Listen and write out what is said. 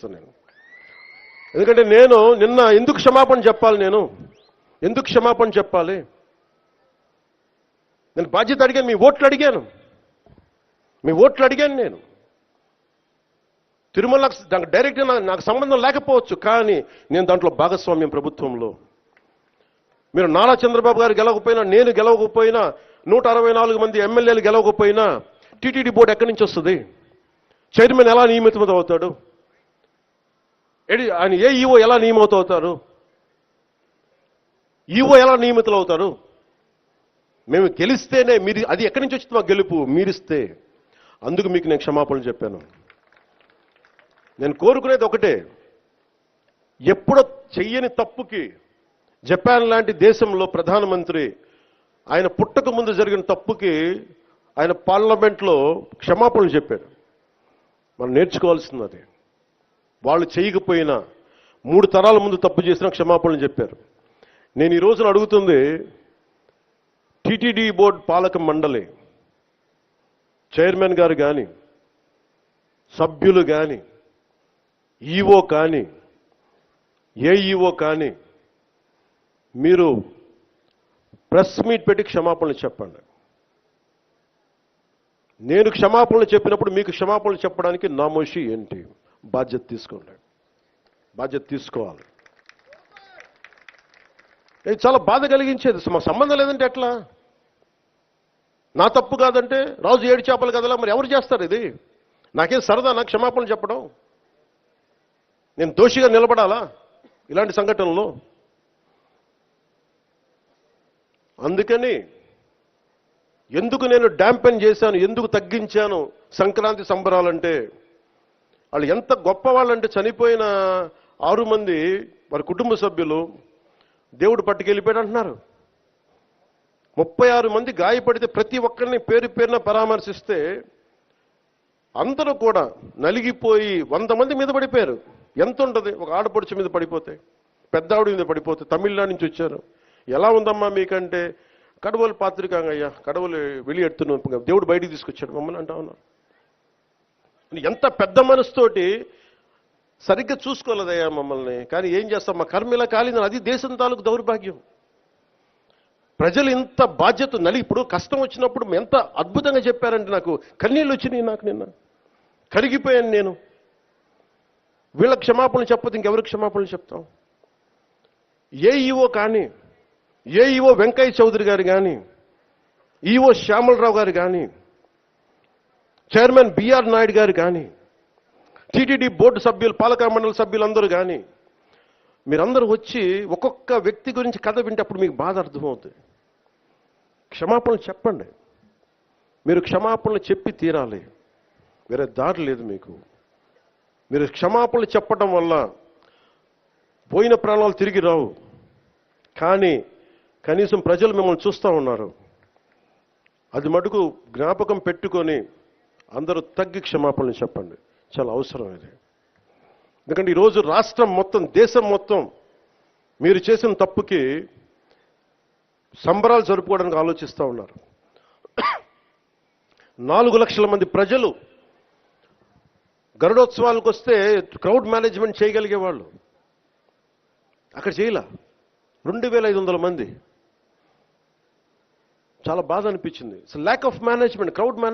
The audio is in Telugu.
చేస్తాను నేను. ఎందుకంటే నేను నిన్న ఎందుకు క్షమాపణ చెప్పాలి, ఎందుకు క్షమాపణ చెప్పాలి? నేను బాధ్యత అడిగాను, మీ ఓట్లు అడిగాను నేను. తిరుమల దానికి డైరెక్ట్గా నాకు సంబంధం లేకపోవచ్చు, కానీ నేను దాంట్లో భాగస్వామ్యం ప్రభుత్వంలో. మీరు నారా చంద్రబాబు గారు గెలవకపోయినా, నేను గెలవకపోయినా, 164 మంది ఎమ్మెల్యేలు గెలవకపోయినా టీటీడీ బోర్డు ఎక్కడి నుంచి వస్తుంది? చైర్మన్ ఎలా నియమితం అవుతాడు? ఆయన ఈఓ ఎలా నియమితం అవుతారు? ఈఓ ఎలా నియమితులు అవుతారు? మేము గెలిస్తేనే మీరు, అది ఎక్కడి నుంచి వచ్చింది మాకు గెలుపు? మీరిస్తే. అందుకు మీకు నేను క్షమాపణలు చెప్పాను. నేను కోరుకునేది ఒకటే, ఎప్పుడో చెయ్యని తప్పుకి జపాన్ లాంటి దేశంలో ప్రధానమంత్రి ఆయన పుట్టక ముందు జరిగిన తప్పుకి ఆయన పార్లమెంట్లో క్షమాపణలు చెప్పాడు. మనం నేర్చుకోవాల్సింది అది. వాళ్ళు చేయకపోయినా 3 తరాల ముందు తప్పు చేసినా క్షమాపణలు చెప్పారు. నేను ఈ రోజున అడుగుతుంది, టీటీడీ బోర్డు పాలక మండలి చైర్మన్ గారు కానీ, సభ్యులు కానీ, ఈఓ కానీ, ఏఈఓ కానీ, మీరు ప్రెస్ మీట్ పెట్టి క్షమాపణలు చెప్పండి. నేను క్షమాపణలు చెప్పినప్పుడు మీకు క్షమాపణలు చెప్పడానికి నామోషి ఏంటి? బాధ్యత తీసుకోండి, బాధ్యత తీసుకోవాలి. ఇది చాలా బాధ కలిగించేది. మాకు సంబంధం లేదంటే ఎట్లా? నా తప్పు కాదంటే రాజు 7 చేపలు కదలా, మరి ఎవరు చేస్తారు ఇది? నాకేం సరదా నాకు క్షమాపణలు చెప్పడం? నేను దోషిగా నిలబడాలా ఇలాంటి సంఘటనలో? అందుకని ఎందుకు నేను డాంపెన్ చేశాను, ఎందుకు తగ్గించాను సంక్రాంతి సంబరాలంటే, వాళ్ళు ఎంత గొప్పవాళ్ళంటే చనిపోయిన 6 మంది వారి కుటుంబ సభ్యులు దేవుడు పట్టుకెళ్ళిపోయాడు అంటున్నారు. 36 మంది గాయపడితే ప్రతి ఒక్కరిని పేరు పేరున పరామర్శిస్తే అందరూ కూడా నలిగిపోయి 100 మంది మీద పడిపోయారు. ఎంత ఉంటుంది ఒక ఆడపడుచు మీద పడిపోతే, పెద్ద ఆవిడ మీద పడిపోతే? తమిళనాడు నుంచి వచ్చారు. ఎలా ఉందమ్మా మీకంటే, కడవలు పాత్రికాంగయ్యా, కడవలు వెళ్ళి దేవుడు బయటికి తీసుకొచ్చాడు మమ్మల్ని అంటా ఉన్నారు. ఎంత పెద్ద మనసుతోటి సరిగ్గా చూసుకోలేదయ్యా మమ్మల్ని, కానీ ఏం చేస్తాం, మా కర్మ ఇలా కాలిందని. అది దేశం తాలూకు దౌర్భాగ్యం. ప్రజలు ఇంత బాధ్యత ఇప్పుడు కష్టం వచ్చినప్పుడు ఎంత అద్భుతంగా చెప్పారంటే నాకు కన్నీళ్ళు వచ్చినాయి. నాకు నిన్న కరిగిపోయాను నేను. వీళ్ళ క్షమాపణలు చెప్పదు ఇంకెవరికి క్షమాపణలు చెప్తాం? ఏఈఓ కానీ, ఏఈఓ వెంకయ్య చౌదరి గారు కానీ, ఈఓ శ్యామలరావు గారు కానీ, చైర్మన్ బిఆర్ నాయుడు గారు కానీ, టీటీడీ బోర్డు సభ్యులు, పాలక మండలి సభ్యులందరూ కానీ, మీరందరూ వచ్చి ఒక్కొక్క వ్యక్తి గురించి కథ వింటే అప్పుడు మీకు బాధ అర్థమవుతుంది. క్షమాపణలు చెప్పండి. మీరు క్షమాపణలు చెప్పి తీరాలి, వేరే దారి లేదు మీకు. మీరు క్షమాపణలు చెప్పడం వల్ల పోయిన ప్రాణాలు తిరిగి రావు, కానీ కనీసం ప్రజలు మిమ్మల్ని చూస్తూ ఉన్నారు. అది మటుకు జ్ఞాపకం పెట్టుకొని అందరూ తగ్గి క్షమాపణలు చెప్పండి. చాలా అవసరం ఇది. ఎందుకంటే ఈరోజు రాష్ట్రం మొత్తం, దేశం మొత్తం మీరు చేసిన తప్పుకి సంబరాలు జరుపుకోవడానికి ఆలోచిస్తూ ఉన్నారు. 4 లక్షల మంది ప్రజలు గరుడోత్సవాలకు వస్తే క్రౌడ్ మేనేజ్మెంట్ చేయగలిగే వాళ్ళు అక్కడ చేయలే. 2500 మంది. చాలా బాధ అనిపించింది. Lack of management, crowd